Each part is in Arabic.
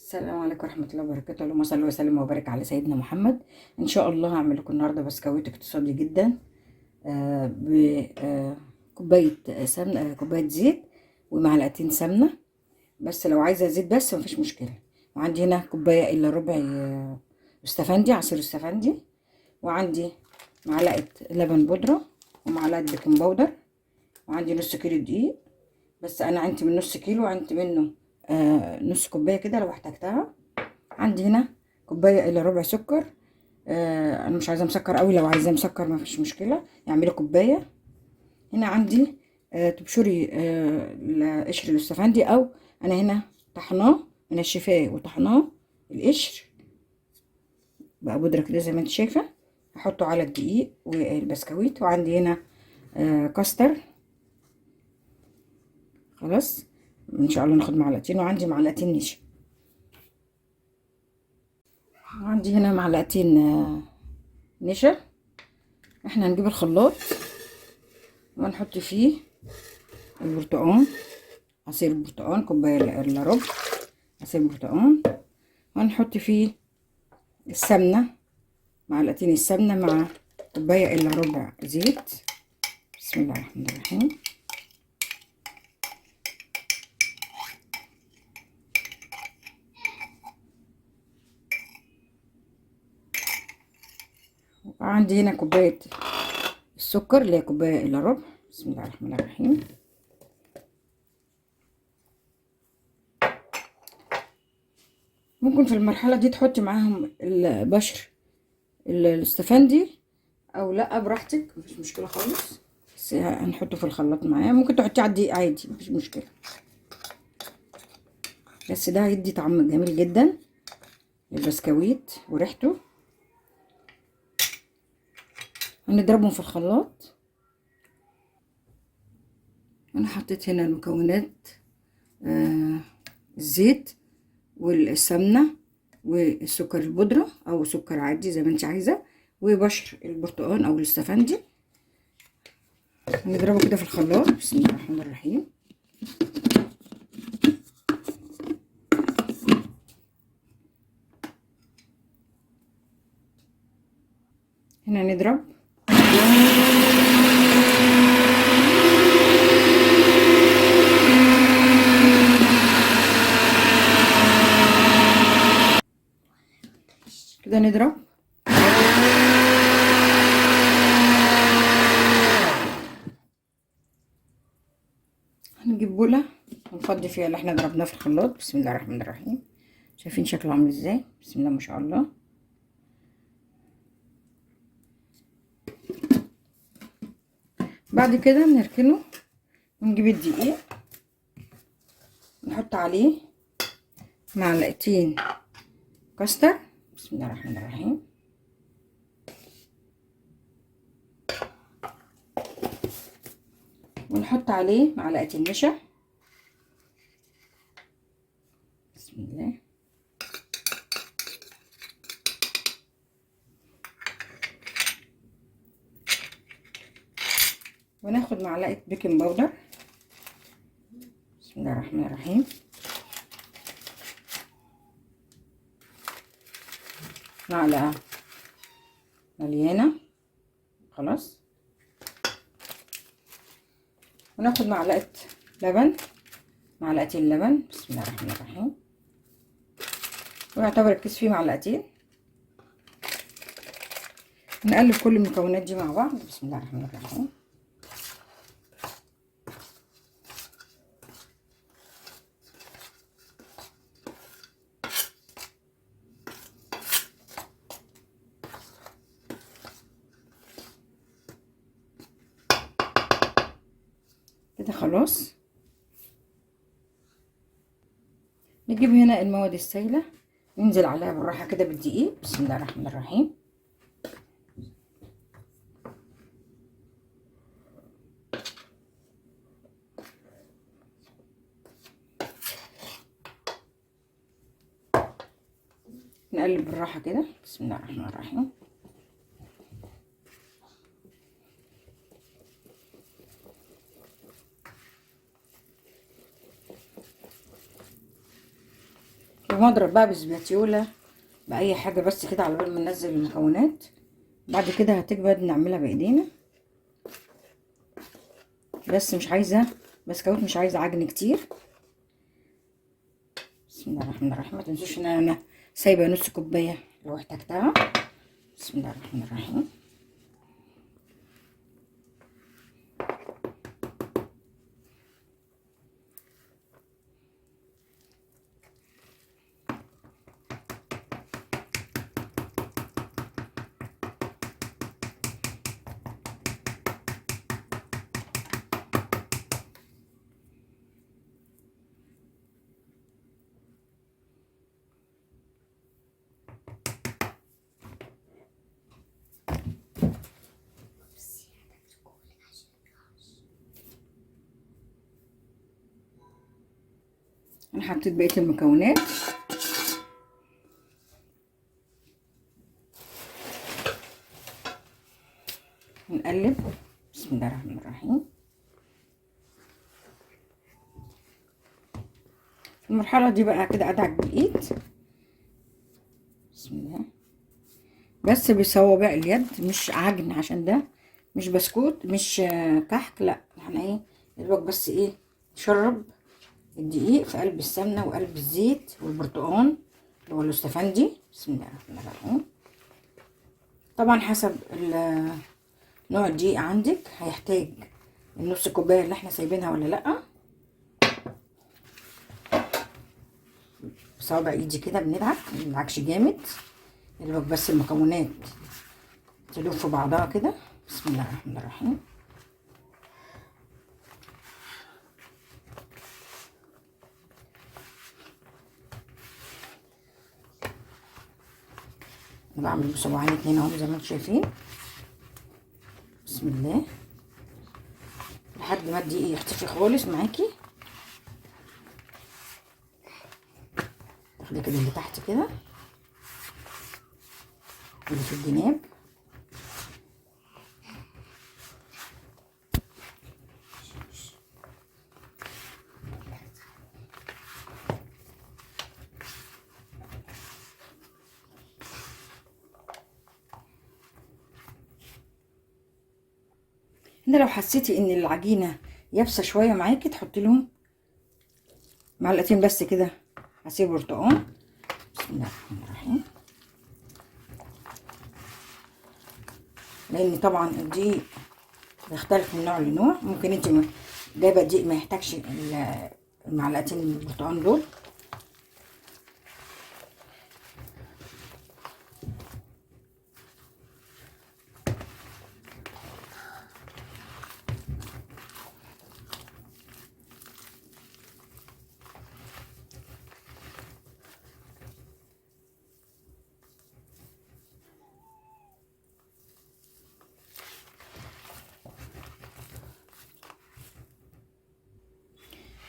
السلام عليكم ورحمة الله وبركاته. اللهم صل وسلم وبارك على سيدنا محمد. ان شاء الله هعمل لكم النهارده بسكويت اقتصادي جدا بكوباية سمنة، كوباية زيت ومعلقتين سمنة. بس لو عايزة زيت بس مفيش مشكلة. وعندي هنا كوباية الا ربع استفندي، عصير استفندي. وعندي معلقة لبن بودرة ومعلقة بيكنج باودر. وعندي نص كيلو دقيق، بس انا عندي من نص كيلو، عندي منه نص كوبايه كده لو احتجتها. عندي هنا كوبايه الا ربع سكر. انا مش عايزه مسكر قوي، لو عايزاه مسكر ما فيش مشكله، اعملي كوبايه. هنا عندي تبشري قشر الاستفندي، او انا هنا طحناه من الشفاه وطحناه القشر بقى بودره كده زي ما انت شايفه. هحطه على الدقيق والبسكويت. وعندي هنا كاستر. خلاص ان شاء الله ناخد معلقتين. وعندي معلقتين نشا. وعندي هنا معلقتين نشا. احنا هنجيب الخلاط ونحط فيه البرتقال، عصير البرتقال كوبايه الا ربع عصير برتقال. وهنحط فيه السمنه، معلقتين السمنه مع كوبايه الا ربع زيت. بسم الله الرحمن الرحيم. وعندي هنا كوبايه السكر اللي هي كوبايه الا ربع. بسم الله الرحمن الرحيم. ممكن في المرحله دي تحطي معاهم البشر الاستفندي او لا، براحتك مفيش مشكله خالص. بس هنحطه في الخلاط معاه. ممكن تحطيه على الدقيق عادي مفيش مشكله، بس ده هيدي طعم جميل جدا للبسكويت وريحته. هنضربهم في الخلاط. انا حطيت هنا المكونات، الزيت والسمنه والسكر البودره او سكر عادي زي ما انت عايزه، وبشر البرتقال او الاستفندي. هنضربه كده في الخلاط. بسم الله الرحمن الرحيم. هنا نضرب كده، نضرب. هنجيب بوله ونفضي فيها اللي احنا ضربناه في الخلاط. بسم الله الرحمن الرحيم. شايفين شكله عامل ازاي؟ بسم الله ما شاء الله. بعد كده بنركنه ونجيب الدقيق، نحط عليه معلقتين كاستر. بسم الله الرحمن الرحيم. ونحط عليه معلقتين نشا. بسم الله. وناخد معلقه بيكنج باودر. بسم الله الرحمن الرحيم. معلقه مليانه. خلاص. وناخد معلقه لبن، معلقتين لبن. بسم الله الرحمن الرحيم. ويعتبر الكيس فيه معلقتين. نقلب كل المكونات دي مع بعض. بسم الله الرحمن الرحيم. كده خلاص. نجيب هنا المواد السائله، ننزل عليها بالراحه كده بالدقيق. بسم الله الرحمن الرحيم. نقلب بالراحه كده. بسم الله الرحمن الرحيم. بمضرب بقى بسباتيولا باي حاجه بس كده على بال ما ننزل المكونات. بعد كده هتكبد نعملها بايدينا. بس مش عايزه بسكوت، مش عايزه عجن كتير. بسم الله الرحمن الرحيم. ما تنسوش ان انا سايبه نص كوبايه لو احتجتها. بسم الله الرحمن الرحيم. انا حطيت بقيه المكونات. نقلب. بسم الله الرحمن الرحيم. في المرحله دي بقى كده ادعك بالايد. بسم الله. بس بصوابع اليد، مش عجن، عشان ده مش بسكوت، مش كحك، لا احنا ايه الوقت بس ايه نشرب الدقيق في قلب السمنه وقلب الزيت والبرتقال اللي هو الاستفندي. بسم الله الرحمن الرحيم. طبعا حسب نوع الدقيق عندك هيحتاج النص كوبايه اللي احنا سايبينها ولا لا. بصوابع ايدي كده بندعك، ما بندعكش جامد، الوقت بس المكونات تدوب في بعضها كده. بسم الله الرحمن الرحيم. انا بعمل بصباعين اتنين اهو زي ما انتم شايفين. بسم الله. لحد ما الدقيق يختفي خالص معاكي. تاخدي كده اللي تحت كده اللي في الجناب. هنا لو حسيتي ان العجينه يابسه شويه معاكي تحطي لهم معلقتين بس كده عصير برتقال. بسم الله الرحمن الرحيم. لان طبعا الدقيق بيختلف من نوع لنوع. ممكن انت جايبه دقيق ما يحتاجش المعلقتين البرتقال دول.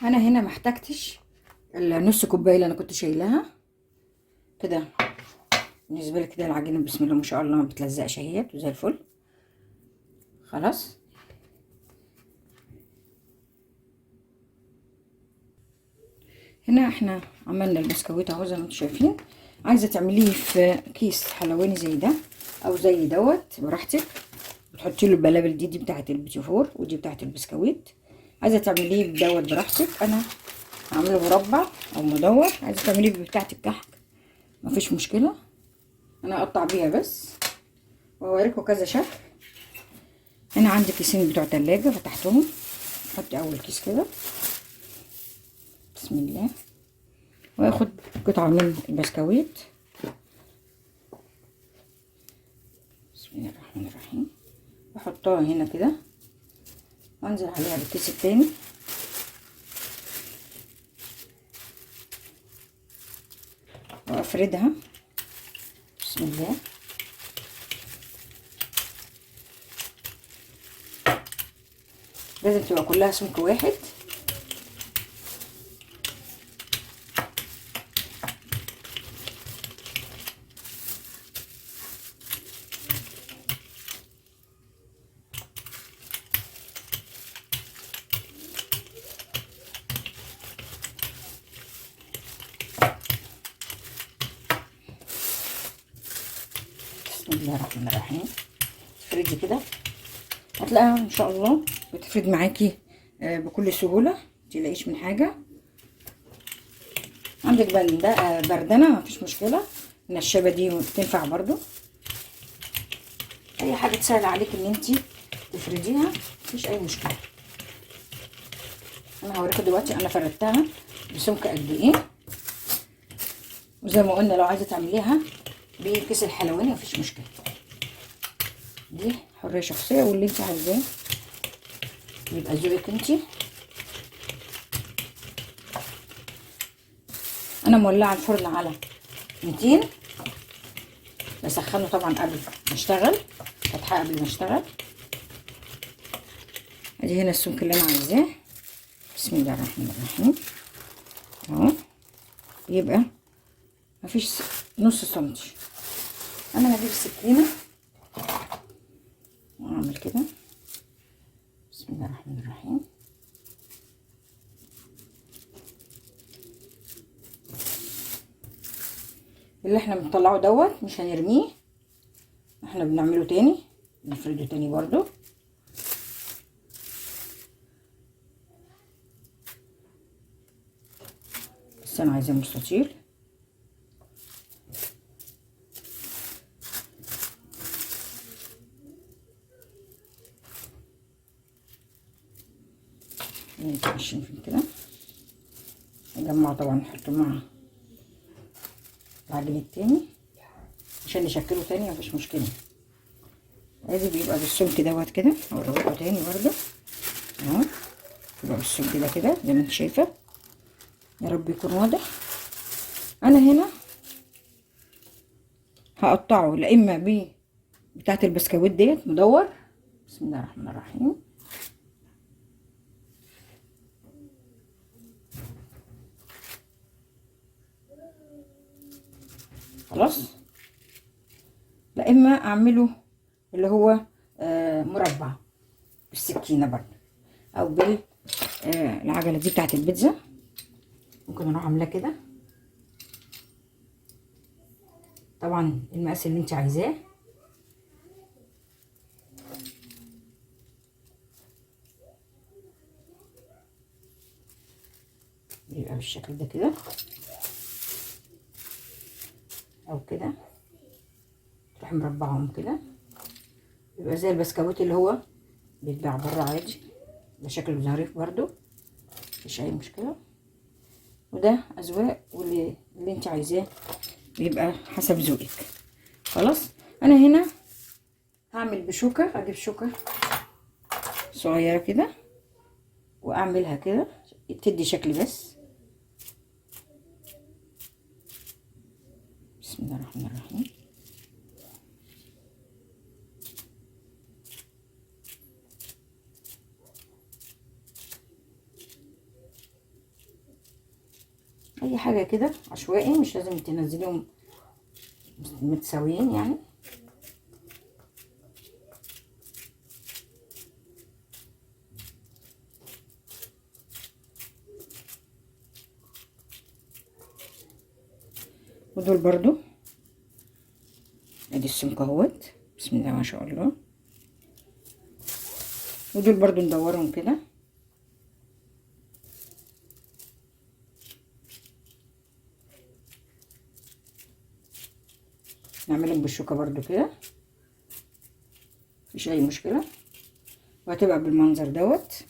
انا هنا ما احتاجتش النص كوبايه اللي انا كنت شايلاها كده. بالنسبه لي كده العجينه بسم الله ما شاء الله ما بتلزقش اهيت وزي الفل. خلاص. هنا احنا عملنا البسكويت اهو زي ما انتم شايفين. عايزه تعمليه في كيس حلواني زي ده او زي دوت براحتك. بتحطي له البلابل دي بتاعه البيتي فور ودي بتاعه البسكويت. عايزه تعمليه بدوت براحتك. انا هعمله مربع او مدور. عايزه تعمليه بتاعه الكحك مفيش مشكله. انا اقطع بيها بس واوريكم كذا شكل. هنا عندي كيسين بتوع تلاجة فتحتهم. حطي اول كيس كده. بسم الله. واخد قطعه من البسكويت. بسم الله الرحمن الرحيم. واحطها هنا كده وانزل عليها بالكيس التاني. وافردها. بسم الله. لازم تبقى كلها سمك واحد. بسم الله الرحمن الرحيم. تفردي كده هتلاقيها ان شاء الله بتفرد معاكي بكل سهوله، متقلقيش من حاجه. عندك بردانه مفيش مشكله، النشابه دي تنفع برضو، اي حاجه تسهل عليك ان انت تفرديها مفيش اي مشكله. انا هوريكم دلوقتي انا فردتها بسمك قد ايه، وزي ما قلنا لو عايزه تعمليها بكيس الحلواني مفيش مشكله، دي حريه شخصيه واللي انت عايزاه يبقى ذوقك انت. انا مولعه الفرن على 200، بسخنه طبعا قبل ما اشتغل، فتحه قبل ما اشتغل. ادي هنا السمك اللي انا عايزاه، بسم الله الرحمن الرحيم اهو، يبقى مفيش نص سنتي. انا هجيب السكينه واعمل كده، بسم الله الرحمن الرحيم. اللي احنا بنطلعه دوت مش هنرميه، احنا بنعمله تاني، نفرده تاني برضو. بس انا عايزاه مستطيل. ماشيين في كده، نجمعه طبعا نحطه مع العجين التاني عشان نشكله تاني مفيش مشكله. ادي بيبقى بالسمك دوت كده، هوريهولكوا تاني برضو اهو، يبقى بالسمك ده كده زي ما انت شايفه، يا رب يكون واضح. انا هنا هقطعه لا اما بتاعه البسكويت ديت مدور، بسم الله الرحمن الرحيم، خلاص، لا اما اعمله اللي هو مربع بالسكينه برضه، او العجله دي بتاعه البيتزا، ممكن اروح عاملاه كده طبعا المقاس اللي انت عايزاه. يبقى بالشكل ده كده او كده، تروح مربعهم كده، يبقى زي البسكويت اللي هو بيتباع بره عادي، ده شكله ظريف برضو مفيش اي مشكله. وده اذواق، واللي انت عايزاه بيبقى حسب ذوقك. خلاص، انا هنا هعمل بشوكه، اجيب شوكه صغيره كده واعملها كده تدي شكل بس، بسم الله الرحمن الرحيم. اي حاجه كده عشوائي، مش لازم تنزليهم متساويين يعني. ودول برضو ادي السمك اهوت، بسم الله ما شاء الله. ودول برضو ندورهم كده، نعملهم بالشوكه برضو كده مفيش اي مشكله، وهتبقى بالمنظر دوت.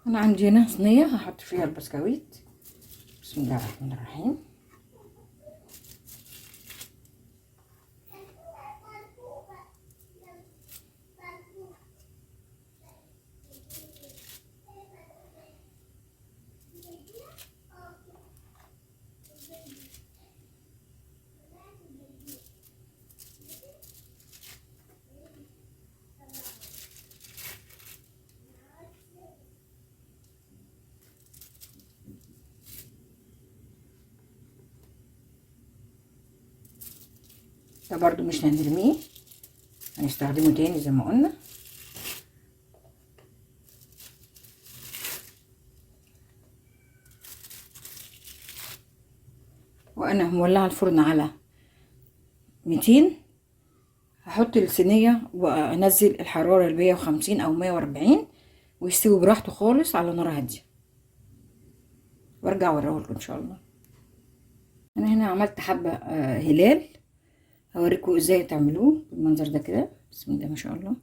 انا عندي هنا صينيه هحط فيها البسكويت، بسم الله الرحمن الرحيم. ده برضو مش هنرميه، هنستخدمه تاني زي ما قلنا. وانا مولعه الفرن على 200. هحط الصينيه وانزل الحراره ل 150 او 140 ويستوي براحته خالص على نار هاديه، وارجع اوريهولكم ان شاء الله. انا هنا عملت حبه هلال، هوريكم ازاي تعملوه بالمنظر ده كده. بسم الله ما شاء الله.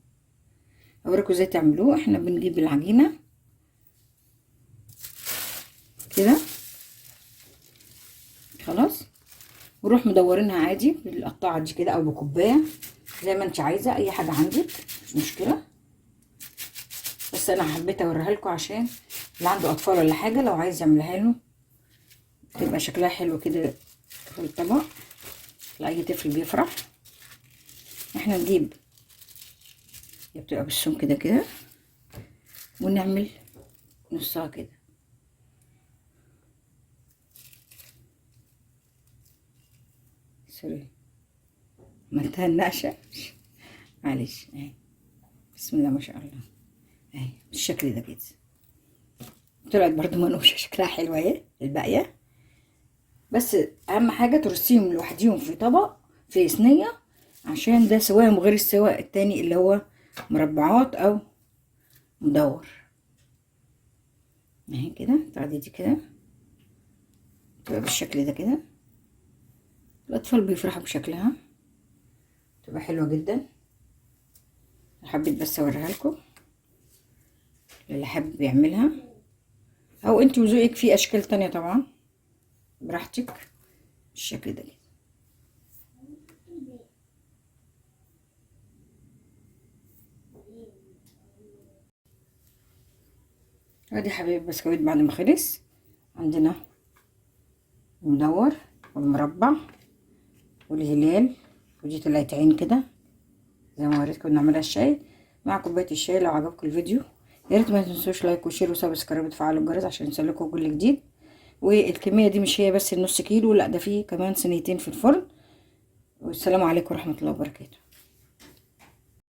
هوريكم ازاي تعملوه. احنا بنجيب العجينه كده خلاص، ونروح مدورينها عادي بالقطاعه دي كده او بكوبايه زي ما انت عايزه، اي حاجه عندك مش مشكله. بس انا حبيت اوريها لكم عشان اللي عنده اطفال ولا حاجه لو عايز يعملها له تبقى شكلها حلو كده في الطبق، لاي طفل بيفرح. احنا نجيب بتبقى بالسمك كده كده ونعمل نصها كده سوري عملتها النقشه معلش اهي. بسم الله ما شاء الله اهي بالشكل ده كده. طلعت برضو منقوشه شكلها حلو اهي الباقيه. بس اهم حاجه ترصيهم لوحديهم في طبق في صينيه عشان ده سواهم غير السواء التاني اللي هو مربعات او مدور. اهي كده تاخدي دي كده تبقى بالشكل ده كده. الاطفال بيفرحوا بشكلها، تبقى حلوه جدا. حبيت بس اوريها لكم اللي حابب يعملها، او انت وذوقك في اشكال تانية طبعا براحتك بالشكل ده كده. ادي حبايب بسكويت بعد ما خلص. عندنا المدور والمربع والهلال، ودي طلعت عين كده زي ما وريتكم نعملها الشاي مع كوبايه الشاي. لو عجبكم الفيديو يا ريت ما تنسوش لايك وشير وسبسكرايب وتفعلوا الجرس عشان يوصلكم كل جديد. والكميه دي مش هي بس النص كيلو، لا ده فيه كمان صينيتين في الفرن. والسلام عليكم ورحمه الله وبركاته.